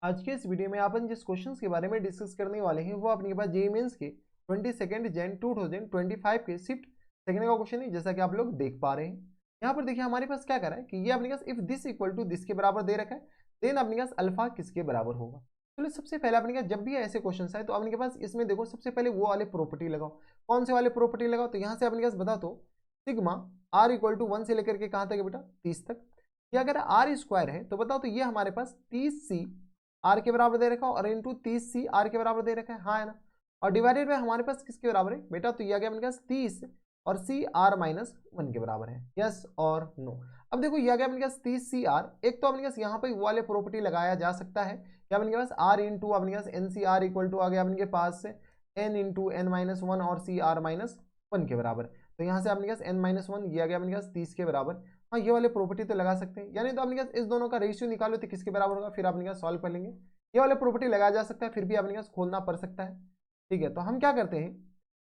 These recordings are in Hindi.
आज के इस वीडियो में अपन जिस क्वेश्चंस के बारे में डिस्कस करने वाले हैं वो अपने पास जेईई मेंस के 22 जैन 2025 के शिफ्ट सेकंड का क्वेश्चन है, जैसा कि आप लोग देख पा रहे हैं। यहाँ पर देखिए हमारे पास क्या करा है कि ये अपने पास if this equal to this के बराबर दे रखा है, देन अपने पास अल्फा किसके बराबर होगा। चलो सबसे पहले अपने पास जब भी ऐसे क्वेश्चन आए तो अपने पास इसमें देखो सबसे पहले वो वाले प्रॉपर्टी लगाओ। कौन से वाले प्रॉपर्टी लगाओ, तो यहाँ से अपने पास बता दो सिग्मा आर इक्वल टू 1 से लेकर के कहाँ तक है बेटा, 30 तक। या अगर आर स्क्वायर है तो बताओ तो ये हमारे पास 30c आर के बराबर दे रखा है और इंटू 30c आर के बराबर दे रखा है, हाँ है ना। और डिवाइडेड बाय हमारे पास किसके बराबर है बेटा, तो ये आ गया अपने पास 30 और सी आर माइनस 1 के बराबर है, यस और नो। अब देखो ये आ गया अपने पास 30 सी आर, एक तो अपने पास यहाँ पे वाले प्रॉपर्टी लगाया जा सकता है कि अपने पास आर इंटू अपने पास n C r equal to आ गया अपने पास एन इंटू एन माइनस 1 और सी आर माइनस 1 के बराबर। तो यहाँ से अपने पास एन माइनस 1 ये आ गया अपने पास 30 के बराबर। हाँ ये वाले प्रॉपर्टी तो लगा सकते हैं, यानी तो अपने पास इस दोनों का रेशियो निकालो तो किसके बराबर होगा, फिर अपने पास सॉल्व कर लेंगे। ये वाले प्रॉपर्टी लगाया जा सकता है, फिर भी अपने पास खोलना पड़ सकता है। ठीक है, तो हम क्या करते हैं,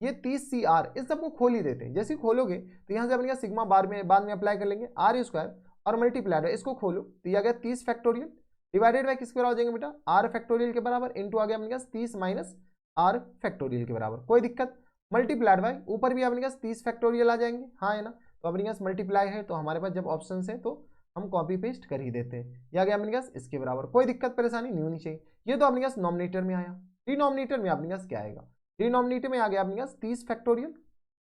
ये 30 सी आर इस सबको खोल ही देते हैं। जैसे ही खोलोगे तो यहाँ से अपने पास सिग्मा बाद में अप्लाई कर लेंगे आर स्क्वायर और मल्टीप्लाइड है, इसको खोलो तो ये आ गया 30 फैक्टोरियल डिवाइडेड बाय किसके बराबर हो जाएंगे बेटा, आर फैक्टोरियल के बराबर इंटू आ गया अपने पास 30 माइनस आर फैक्टोरियल के बराबर। कोई दिक्कत, मल्टीप्लाइड बाय ऊपर भी अपने पास 30 फैक्टोरियल आ जाएंगे, हाँ है ना। तो अपने पास मल्टीप्लाई है तो हमारे पास जब ऑप्शन है तो हम कॉपी पेस्ट कर ही देते हैं। यह आ गया अपने पास इसके बराबर, कोई दिक्कत परेशानी नहीं होनी चाहिए। ये तो अपने पास नॉमिनेटर में आया, डिनोमिनेटर में अपने पास क्या आएगा, डिनोमिनेटर में आ गया अपने पास 30 फैक्टोरियल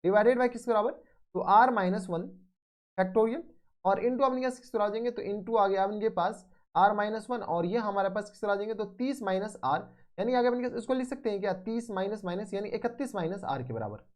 डिवाइडेड बाय किसके बराबर, तो आर माइनस 1 फैक्टोरियल और इंटू अपने पास किस तरह आ जाएंगे, तो इंटू आ गया अपने पास आर माइनस 1 और ये हमारे पास किस तरह आ जाएंगे, तो 30 माइनस आर, यानी आगे अपने इसको लिख सकते हैं क्या, 30 माइनस माइनस यानी 31 माइनस आर के बराबर।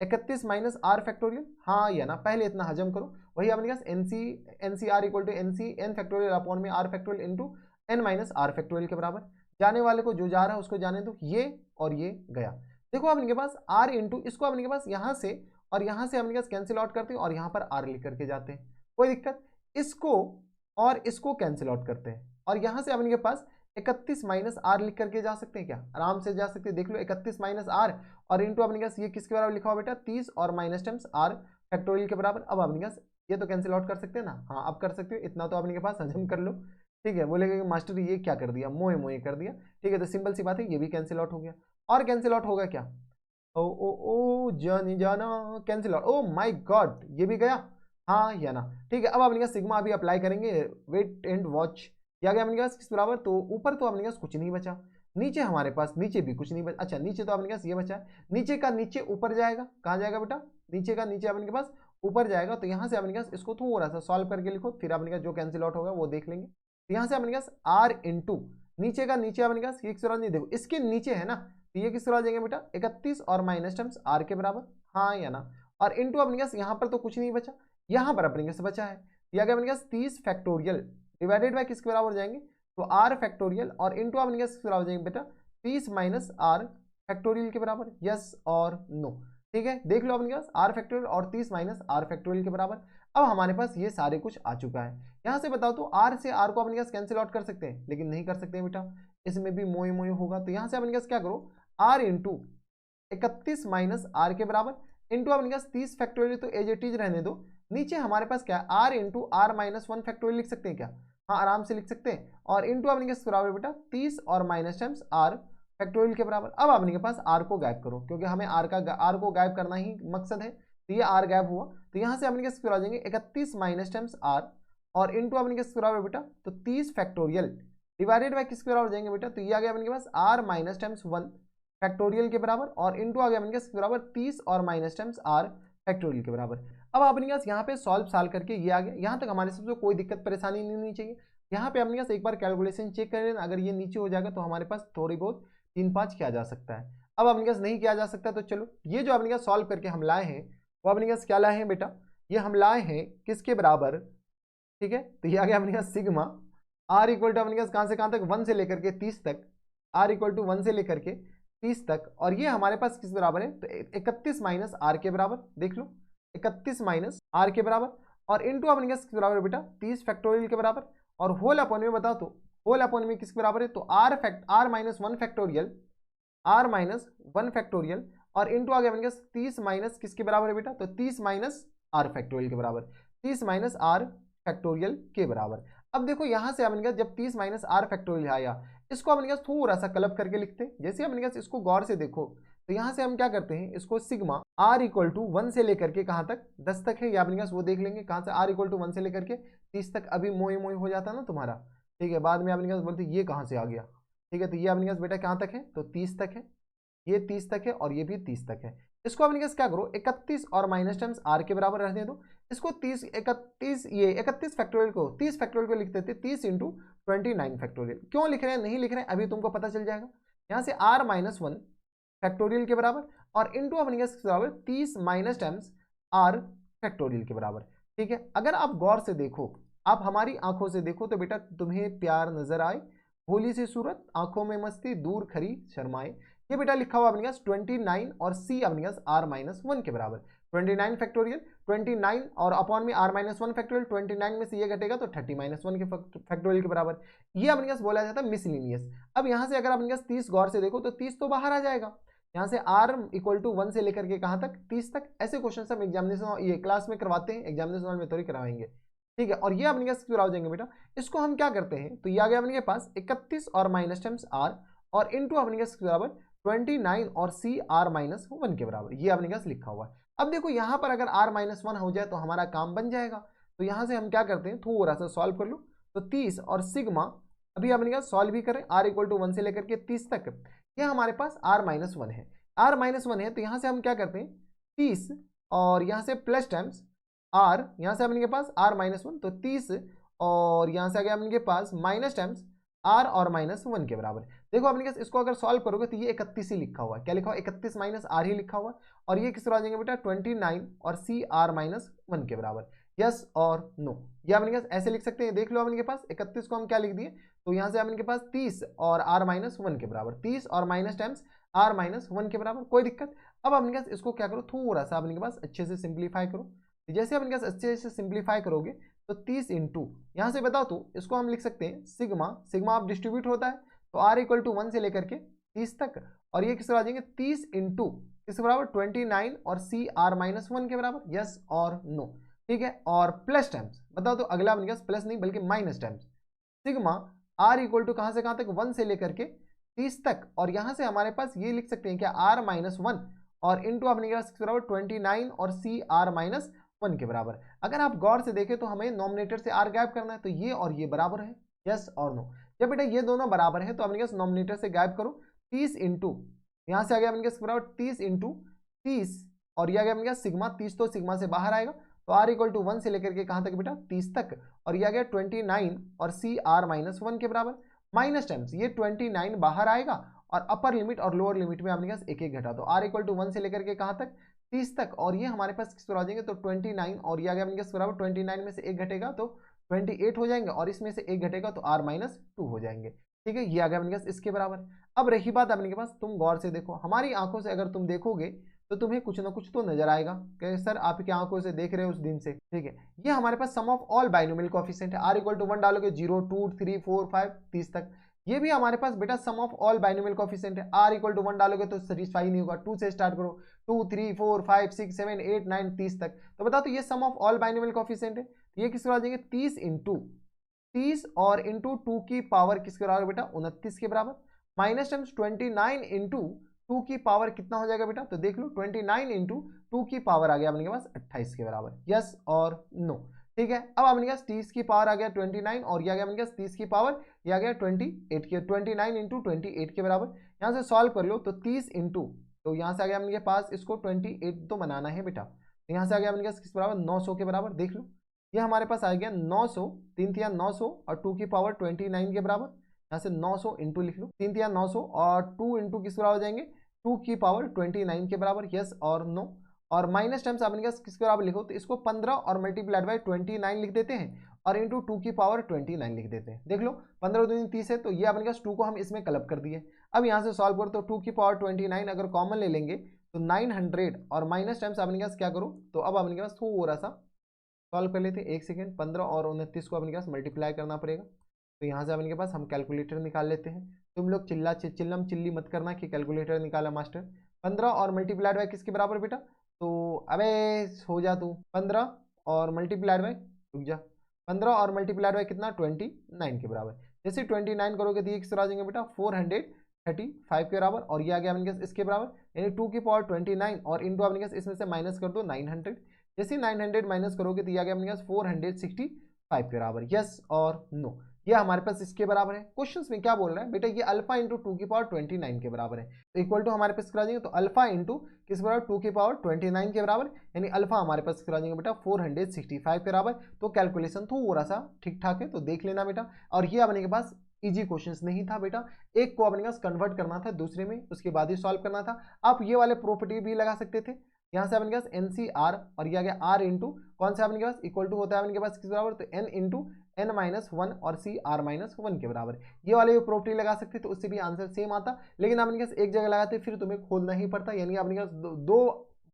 31 माइनस आर फैक्टोरियल, हाँ या ना, पहले इतना हजम करो। वही अपने पास n C r equal to n C n factorial upon में r factorial into n minus r factorial के बराबर। जाने वाले को जो जा रहा है उसको जाने दो, ये और ये गया। देखो अपने के पास आर इंटू इसको अपने के पास यहाँ से और यहाँ से अपने पास कैंसिल आउट करते हैं और यहाँ पर आर लिख करके जाते हैं, कोई दिक्कत। इसको और इसको कैंसिल आउट करते हैं और यहाँ से अपने के पास 31 माइनस आर लिख करके जा सकते हैं क्या, आराम से जा सकते हैं। देख लो 31 माइनस आर और इंटू अपने पास ये किसके बराबर लिखा हुआ बेटा, 30 और माइनस टाइम्स आर फैक्टोरियल के बराबर। अब अपने पास ये तो कैंसिल आउट कर सकते हैं ना, हाँ अब कर सकते हो, इतना तो अपने के पास हजम कर लो। ठीक है, बोलेगा कि मास्टर ये क्या कर दिया, मोए मोए कर दिया। ठीक है, तो सिंपल सी बात है, ये भी कैंसिल आउट हो गया। और कैंसिल आउट होगा क्या, ओ ओ ओ जानी जाना cancel out, oh my God ये भी गया, हाँ या ना। ठीक है, अब अपने पास सिग्मा अभी अप्लाई करेंगे, वेट एंड वॉच। क्या गया अपने पास किस बराबर, तो ऊपर तो अपने पास कुछ नहीं बचा, नीचे हमारे पास नीचे भी कुछ नहीं बचा। अच्छा नीचे तो अपने पास ये बचा है, नीचे का नीचे ऊपर जाएगा, कहाँ जाएगा बेटा, नीचे का नीचे अपने पास ऊपर जाएगा। तो यहाँ से अपने पास इसको थोड़ा सा सॉल्व करके लिखो, फिर अपने पास जो कैंसिल आउट होगा वो देख लेंगे। तो यहाँ से अपने पास आर इंटू नीचे का नीचे अपने पास एक नहीं, देखो इसके नीचे है ना, तो ये किस तरह आ जाएंगे बेटा, 31 और माइनस टर्म्स आर के बराबर, हाँ या ना। और इंटू अपने पास यहाँ पर तो कुछ नहीं बचा, यहाँ पर अपने पास बचा है, यह गया अपने पास 30 फैक्टोरियल डिवाइडेड बाय किसके बराबर हो जाएंगे, तो आर फैक्टोरियल और इंटू अपने पास किसके बराबर हो जाएंगे बेटा, 30 माइनस आर फैक्टोरियल के बराबर, यस और नो। ठीक है, देख लो अपने पास आर फैक्टोरियल और 30 माइनस आर फैक्टोरियल के बराबर। अब हमारे पास ये सारे कुछ आ चुका है। यहाँ से बताओ तो आर से आर को अपने पास कैंसिल आउट कर सकते हैं, लेकिन नहीं कर सकते बेटा, इसमें भी मोए मोए होगा। तो यहाँ से अपने पास क्या करो, आर इंटू 31 माइनस आर के बराबर इंटू अपने पास 30 फैक्टोरियल, तो एज इट इज रहने दो। नीचे हमारे पास क्या है, R into R minus 1 factorial लिख सकते हैं क्या, हाँ आराम से लिख सकते हैं। और इंटू अपने के बराबर बेटा 30 और माइनस टाइम्स आर फैक्टोरियल के बराबर। अब अपने के पास आर को गायब करो, क्योंकि हमें आर को गायब करना ही मकसद है। तो ये आर गायब हुआ, तो यहाँ से अपने के आ जाएंगे 31 माइनस टाइम्स आर और इंटू अपने के बराबर बेटा तो 30 फैक्टोरियल डिवाइडेड बाय किसके बराबर हो जाएंगे बेटा, तो ये आ गया अपने के पास आर माइनस टाइम्स 1 फैक्टोरियल के बराबर और इंटू आ गया अपने के बराबर 30 और माइनस टाइम्स आर फैक्टोरियल के बराबर। अब अपने पास यहाँ पे सॉल्व करके ये आ गया, यहाँ तक हमारे सबसे कोई दिक्कत परेशानी नहीं होनी चाहिए। यहाँ पे अपने पास एक बार कैलकुलेशन चेक कर लेना, अगर ये नीचे हो जाएगा तो हमारे पास थोड़ी बहुत 3-5 किया जा सकता है। अब अपने पास नहीं किया जा सकता तो चलो ये जो अपने पास सॉल्व करके हम लाए हैं वो अपने पास क्या लाए हैं बेटा, ये हम लाए हैं किसके बराबर, ठीक है। तो ये आ गया अपने पास सिग्मा आर इक्वल टू अपने पास कहाँ से कहाँ तक 1 से लेकर के 30 तक, आर इक्वल टू 1 से लेकर के 30 तक। और ये हमारे पास किस बराबर है, तो 31 माइनस आर के बराबर, देख लो 31 माइनस आर के बराबर और इंटू अपने पास किस बराबर बेटा 30 फैक्टोरियल के बराबर। और होल अपॉन में बताओ तो होल अपॉन में किसके बराबर है, तो R minus 1 factorial, R minus 1 factorial और इंटू आ गया अपने पास 30 माइनस किसके बराबर है बेटा, तो 30 माइनस आर फैक्टोरियल के बराबर, 30 माइनस आर फैक्टोरियल के बराबर। अब देखो यहां से अपने जब 30 माइनस आर फैक्टोरियल आया, इसको अपने पास थोड़ा सा क्लब करके लिखते हैं। जैसे अपने पास इसको गौर से देखो तो यहाँ से हम क्या करते हैं, इसको सिग्मा r इक्वल टू 1 से लेकर के कहाँ तक, 10 तक है, या अपने पास वो देख लेंगे कहाँ से r इक्वल टू 1 से लेकर के 30 तक। अभी मोई मोई हो जाता ना तुम्हारा, ठीक है, बाद में अपने पास बोलते ये कहाँ से आ गया, ठीक है, तो ये अपने पास बेटा कहाँ तक है, तो 30 तक है, ये 30 तक है और ये भी 30 तक है। इसको अपने पास क्या करो, 31 और माइनस टर्म्स r के बराबर रहने दो। इसको 30 31 ये 31 फैक्टोरियल को 30 फैक्टोरियल को लिख देते 30 इंटू 29 फैक्टोरियल। क्यों लिख रहे हैं, नहीं लिख रहे हैं, अभी तुमको पता चल जाएगा। यहाँ से r माइनस 1 फैक्टोरियल के बराबर और इंटू अपने पास बराबर 30 माइनस टाइम्स r फैक्टोरियल के बराबर, ठीक है। अगर आप गौर से देखो, आप हमारी आंखों से देखो तो बेटा तुम्हें प्यार नजर आए, भोली सी सूरत, आंखों में मस्ती, दूर खरी शर्माए, ये बेटा लिखा हुआ अपने पास 29 और c अपने पास r माइनस 1 के बराबर। 29 फैक्टोरियल 29 और अपॉन में r माइनस 1 फैक्टोरियल, 29 में से ये घटेगा तो 30 माइनस 1 के फैक्टोरियल के बराबर। ये अपने पास बोला जाता है मिसलिनियस। अब यहाँ से अगर अपने पास 30 गौर से देखो तो 30 तो बाहर आ जाएगा, यहाँ से r इक्वल टू 1 से लेकर के कहाँ तक, 30 तक। ऐसे क्वेश्चन हम एग्जामिनेशन ये क्लास में करवाते हैं, एग्जामिनेशन हॉल में थोड़ी करवाएंगे, ठीक है। और ये अपने पास हो जाएंगे बेटा, इसको हम क्या करते हैं, तो ये आ गया अपने पास 31 और माइनस टाइम्स r और इंटू अपने पास बराबर 29 और c r माइनस 1 के बराबर, ये अपने पास लिखा हुआ है। अब देखो यहाँ पर अगर r माइनस 1 हो जाए तो हमारा काम बन जाएगा। तो यहाँ से हम क्या करते हैं, थोड़ा सा सॉल्व कर लो, तो 30 और सिग्मा अभी अपने पास सॉल्व भी करें, r इक्वल टू 1 से लेकर के 30 तक, ये हमारे पास r माइनस 1 है, r माइनस 1 है। तो यहाँ से हम क्या करते हैं, 30 और यहाँ से प्लस टाइम्स r, यहाँ से अपने के पास r माइनस 1, तो 30 और यहाँ से आ गया अपने के पास माइनस टाइम्स r और माइनस 1 के बराबर। देखो अपने पास इसको अगर सॉल्व करोगे तो ये 31 ही लिखा हुआ है, क्या लिखा हुआ, 31 माइनस r ही लिखा हुआ है, और ये किस तरह आ जाएंगे बेटा 29 और c r माइनस 1 के बराबर। यस और नो, ये अपने पास ऐसे लिख सकते हैं। देख लो अपने के पास 31 को हम क्या लिख दिए, तो यहाँ से अपने के पास 30 और r माइनस 1 के बराबर, 30 और माइनस टाइम्स r माइनस 1 के बराबर, कोई दिक्कत। अब अपने पास इसको क्या करो, थोड़ा सा अपने के पास अच्छे से सिंप्लीफाई करो। जैसे अपने पास अच्छे से सिंप्लीफाई करोगे तो 30 इंटू यहाँ से बताओ तो इसको हम लिख सकते हैं सिग्मा, सिग्मा आप डिस्ट्रीब्यूट होता है तो r इक्वल टू 1 से लेकर के 30 तक, और ये किस तरह आ जाएंगे 30 इंटू किस बराबर 29 और c r माइनस 1 के बराबर। यस और नो, ठीक है। और प्लस टाइम्स बताओ तो अगला अपने पास प्लस नहीं बल्कि minus times sigma r equal to कहाँ से कहाँ तक 1 से लेकर के 30 तक, और यहाँ से हमारे पास ये लिख सकते हैं क्या r माइनस 1 और इंटू अपने पास किस बराबर 29 और c r माइनस 1 के बराबर। अगर आप गौर से देखें तो हमें नॉमिनेटर से r गायब करना है, तो ये और ये बराबर है। यस और नो, जब बेटा ये दोनों बराबर है तो अपने पास नॉमिनेटर से गायब करो, 30 इंटू यहाँ से आ गया अपने पास बराबर 30 इंटू 30 और ये आ गया अपने पास सिग्मा, 30 तो सिग्मा से बाहर आएगा, तो r इक्वल टू 1 से लेकर के कहाँ तक बेटा 30 तक, और ये आ गया 29 और c r माइनस 1 के बराबर। माइनस टाइम्स ये 29 बाहर आएगा और अपर लिमिट और लोअर लिमिट में अपने पास एक एक घटा, तो r इक्वल टू 1 से लेकर के कहाँ तक 30 तक, और ये हमारे पास किस तरह आ जाएंगे, तो 29 और ये आ गया अपने पास बराबर 29 में से एक घटेगा तो 28 हो जाएंगे, और इसमें से एक घटेगा तो r माइनस 2 हो जाएंगे, ठीक है। ये आ गया अपने पास इसके बराबर। अब रही बात अपने के पास, तुम गौर से देखो, हमारी आंखों से अगर तुम देखोगे तो तुम्हें कुछ ना कुछ तो नजर आएगा कि सर आपकी आंखों से देख रहे हो उस दिन से, ठीक है। ये हमारे पास सम ऑफ ऑल बाइनोमियल कोएफिशिएंट है, r इक्वल टू 1 डालोगे 0 2 3 4 5 30 तक। ये भी हमारे पास बेटा सम ऑफ ऑल बाइनोमियल कोएफिशिएंट है, r इक्वल टू 1 डालोगे तो सेटिस्फाई नहीं होगा, 2 से स्टार्ट करो 2 3 4 5 6 7 8 9 30 तक। तो बताओ तो ये सम ऑफ ऑल बाइनोमियल कोएफिशिएंट है, ये किस आ जाएंगे 30 इंटू 30 और इंटू 2 की पावर किसके बराबर बेटा 29 के बराबर, माइनस टाइम्स 29 इंटू 2 की पावर कितना हो जाएगा बेटा, तो देख लो 29 इंटू 2 की पावर आ गया अपने पास 28 के बराबर। यस और नो, ठीक है। अब अपने पास 30 की पावर आ गया 29 और ये आ गया अपने पास 30 की पावर, ये आ गया 28 के 29 इंटू 28 के बराबर। यहाँ से सॉल्व कर लो तो 30 इंटू, तो यहाँ से आ गया अपने पास इसको 28 तो बनाना है बेटा, तो यहाँ से आ गया अपने पास किस बराबर 900 के बराबर। देख लो ये हमारे पास आ गया 900, 3 तिया 900 और 2 की पावर 29 के बराबर। यहाँ से 900 इंटू लिख लो, 3 तिया 900 और 2 इंटू किस बराबर हो जाएंगे 2 की पावर 29 के बराबर। यस और नो, और माइनस टाइम्स अपने पास किसके बराबर लिखो, तो इसको 15 और मल्टीप्लाइड बाय 29 लिख देते हैं और इंटू 2 की पावर 29 लिख देते हैं। देख लो 15 दूनी 30 है, तो ये अपने पास 2 को हम इसमें क्लब कर दिए। अब यहाँ से सॉल्व करो तो 2 की पावर 29 अगर कॉमन ले लेंगे तो 900 और माइनस टाइम्स अपने पास क्या करो, तो अब अपने पास थोड़ा सा सॉल्व कर लेते हैं, एक सेकेंड। 15 और 29 को अपने पास मल्टीप्लाई करना पड़ेगा, तो यहाँ से अपने के पास हम कैलकुलेटर निकाल लेते हैं। तुम लोग चिल्लम चिल्ली मत करना कि कैलकुलेटर निकाला मास्टर। 15 और मल्टीप्लाइड बाय किसके बराबर बेटा, तो अबे हो जा तू 15 और मल्टीप्लाइड बाय, रुक जा, 15 और मल्टीप्लाइड बाय कितना 29 के बराबर। जैसे 29 करोगे तो ये किस आ जाएंगे बेटा 435 के बराबर, और ये आ गया अपने पास इसके बराबर, यानी 2 की पावर 29 और इंटू अपने पास इसमें से माइनस कर दो 900। जैसे 900 माइनस करोगे तो ये आ गया अपने पास 465 के बराबर। यस और नो, ये हमारे पास इसके बराबर है। क्वेश्चंस में क्या बोल रहा है बेटा, ये अल्फा इंटू 2 की पावर 29 के बराबर है, तो इक्वल टू हमारे पास करा जाएंगे, तो अल्फा इंटू किस बराबर 2 की पावर 29 के बराबर, यानी अल्फा हमारे पास करा जाएंगे बेटा 465 के बराबर। तो कैलकुलेशन थोड़ा सा ठीक ठाक है, तो देख लेना बेटा। और ये अपने के पास इजी क्वेश्चंस नहीं था बेटा, एक को अपने पास कन्वर्ट करना था दूसरे में, उसके बाद ही सॉल्व करना था। आप ये वाले प्रॉपर्टी भी लगा सकते थे, यहाँ से अपने पास NCR और ये आ गया R इंटू कौन सा अपने के पास इक्वल टू होता है अपने के पास किस बराबर, तो N इंटू N-1 और CR-1 के बराबर। ये वाले प्रॉपर्टी लगा सकते तो उससे भी आंसर सेम आता, लेकिन अपने पास एक जगह लगाते फिर तुम्हें खोलना ही पड़ता, यानी अपने पास दो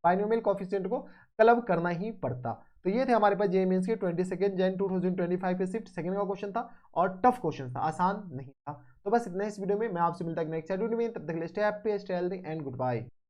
बाइनोमियल कोएफिशिएंट को क्लब करना ही पड़ता। तो ये थे हमारे पास जेईई मेंस के 22 जैन 2025 के शिफ्ट सेकंड का क्वेश्चन था, और टफ क्वेश्चन था, आसान नहीं था। तो बस इतना इस वीडियो में, मैं आपसे मिलता है नेक्स्ट वीडियो में, तब तक के लिए stay happy, stay healthy and good bye.